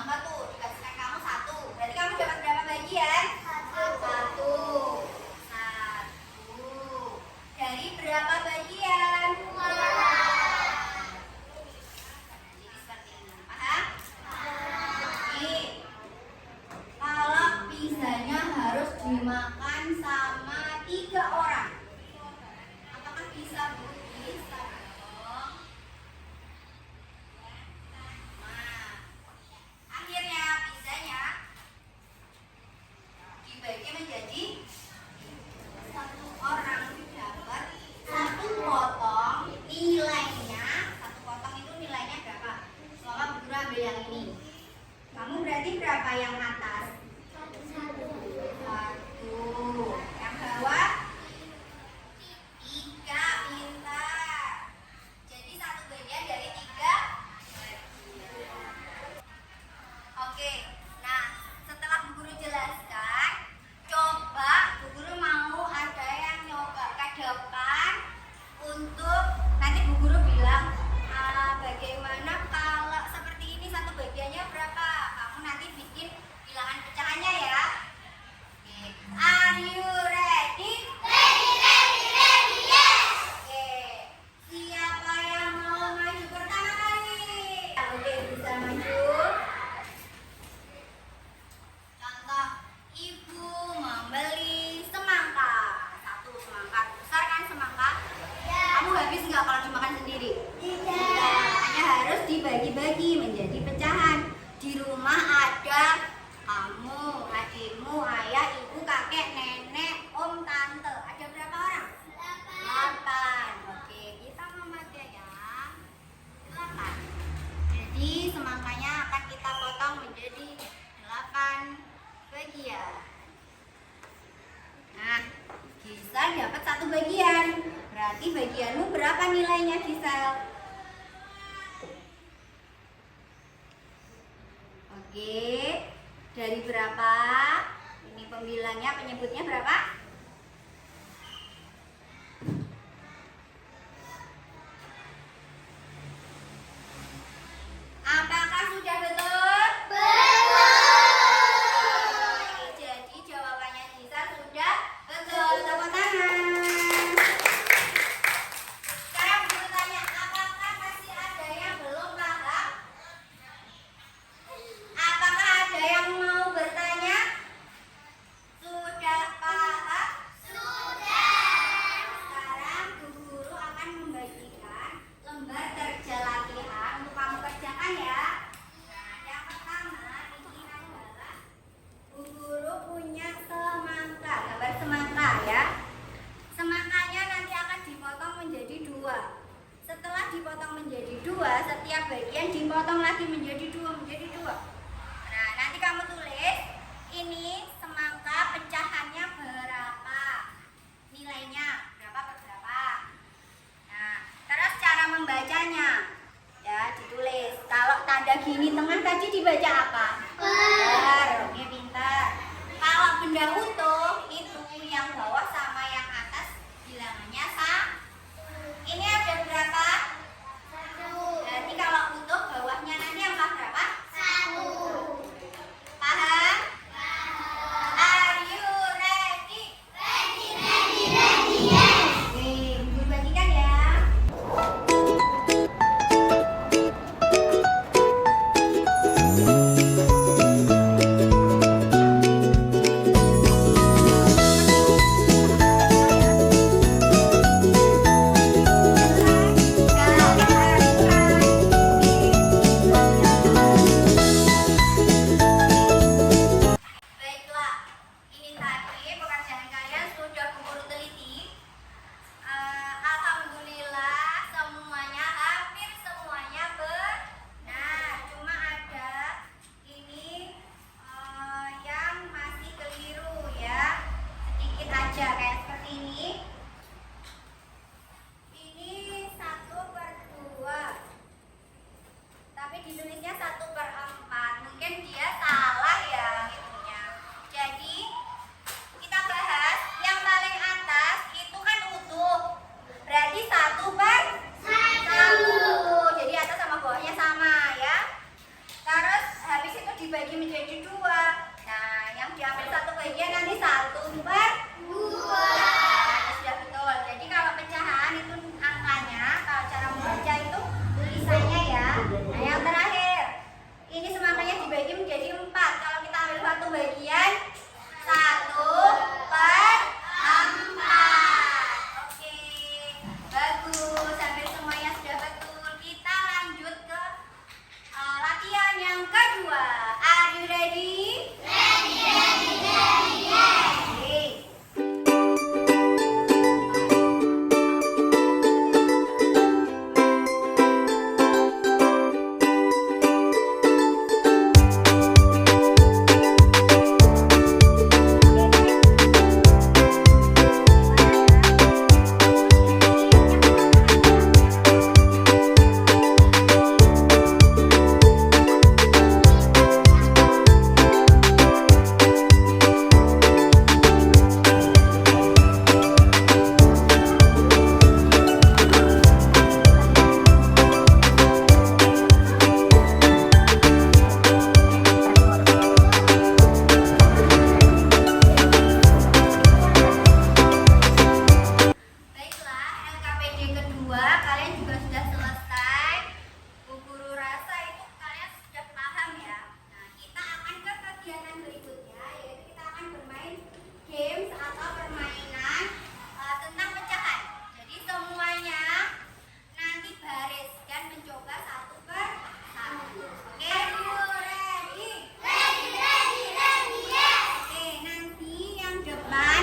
semangka tuh dikasihkan kamu satu. Berarti kamu dapat berapa bagian? Satu. Dari berapa bagian? Jadi seperti ini. Paham? Nih. Kalau pizzanya harus dimakan sama 3 orang. Apakah bisa, Bu? Bisa dong. Nah, akhirnya pizzanya dibagi menjadi 1 orang dapat 1 potong. Nilainya 1 potong itu nilainya berapa? Semoga Bu Guru ambil yang ini. Kamu berarti berapa yang atas? 1. Yang bawah 3. Pintar. Jadi 1 bagian dari 3 bagian. Oke. Nah, setelah Bu Guru jelaskan, coba Bu Guru mau ada yang nyoba ke depan untuk nanti Bu Guru bilang bagaimana kalau seperti ini 1 bagiannya berapa. Kamu nanti bikin bilangan pecahannya ya. Oke. Are you ready? Ready, yes. Oke. Siapa yang mau maju pertama kali? Oke, bisa maju. Contoh, Ibu membeli semangka. 1 semangka. Besar kan semangka? Ya. Kamu habis nggak kalau dimakan sendiri? Tidak. Hanya harus dibagi-bagi menjadi pecahan. Di rumah ada kamu, adikmu, ayah, ibu, kakek, nenek, om, tante. Ada berapa orang? 8. Oke, kita membaca ya. 8. Jadi semangkanya akan kita potong menjadi 8 bagian. Nah, Gisel dapat 1 bagian. Berarti bagianmu berapa nilainya, Gisel? Oke, dari berapa? Ini pembilangnya, penyebutnya berapa? Apakah sudah betul? Betul. Jadi jawabannya Gisel sudah betul. Tepuk tangan. Sekarang Bu Guru tanya, apakah masih ada yang belum paham? Apakah ada yang mau bertanya? Sudah paham? Sudah. Sekarang Bu Guru akan membagikan lembar kerja latihan untuk kamu kerjakan ya. Nah, yang pertama ini adalah Bu Guru punya semangka, gambar semangka ya. Semangkanya nanti akan dipotong menjadi 2. Setelah dipotong menjadi 2, setiap bagian dipotong lagi menjadi 2. Nah, nanti kamu tulis ini semangka pecahannya berapa, nilainya berapa per berapa. Nah, terus cara membacanya ya ditulis. Kalau tanda gini tengah tadi dibaca apa? Per. Oke, pintar. Kalau benda utuh itu yang bawah sama yang atas bilangannya sama. Ini ada berapa? 1. Berarti kalau utuh bawahnya nanti apa? kemudian 1/4. Oke, bagus. Hampir semuanya sudah betul. Kita lanjut ke latihan yang kedua. Are you ready?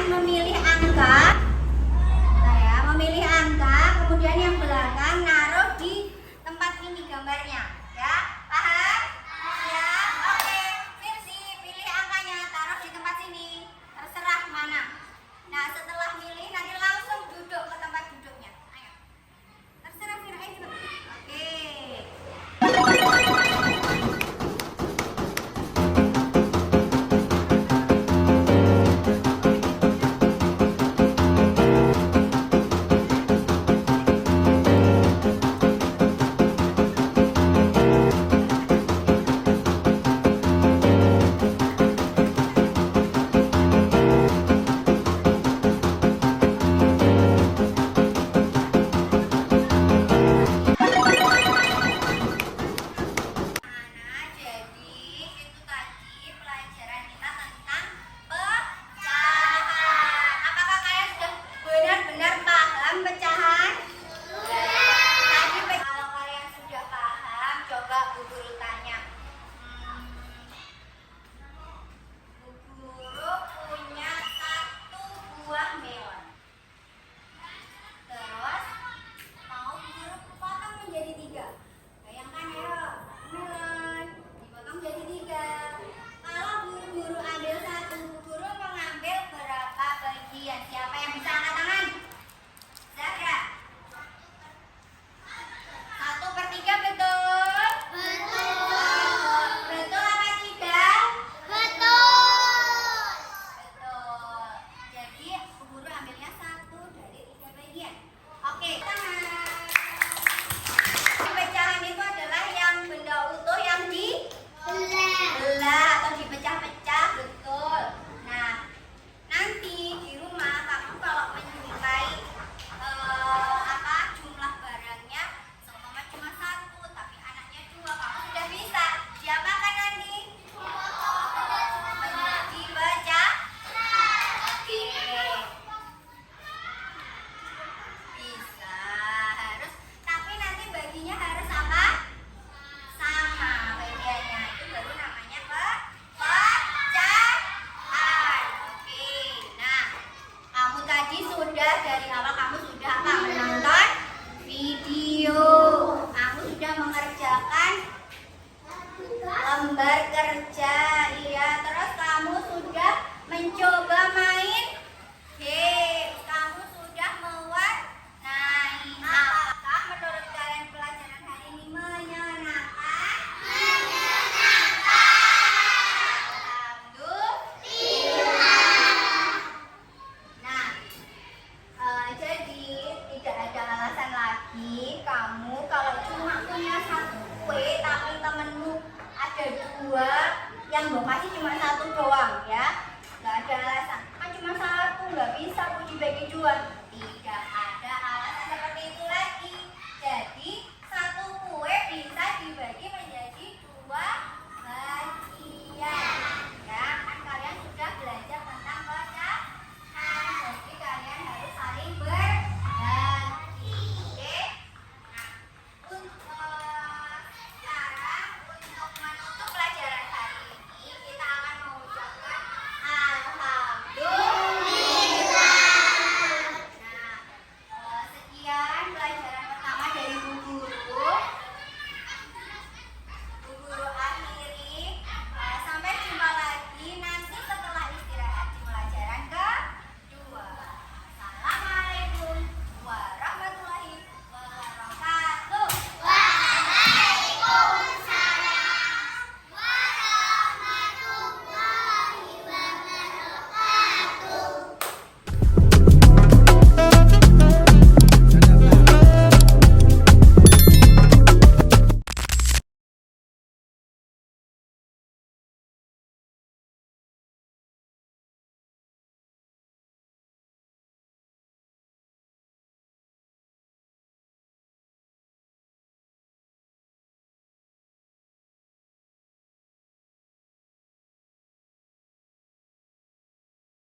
Memilih angka, memilih angka, kemudian yang belakang naruh di tempat ini gambarnya, ya, paham? Ya, oke. Firsi, pilih angkanya, taruh di tempat sini, terserah mana. Nah, setelah milih nanti langsung duduk ke tempat duduknya. Ayo, terserah Firsi. Oke.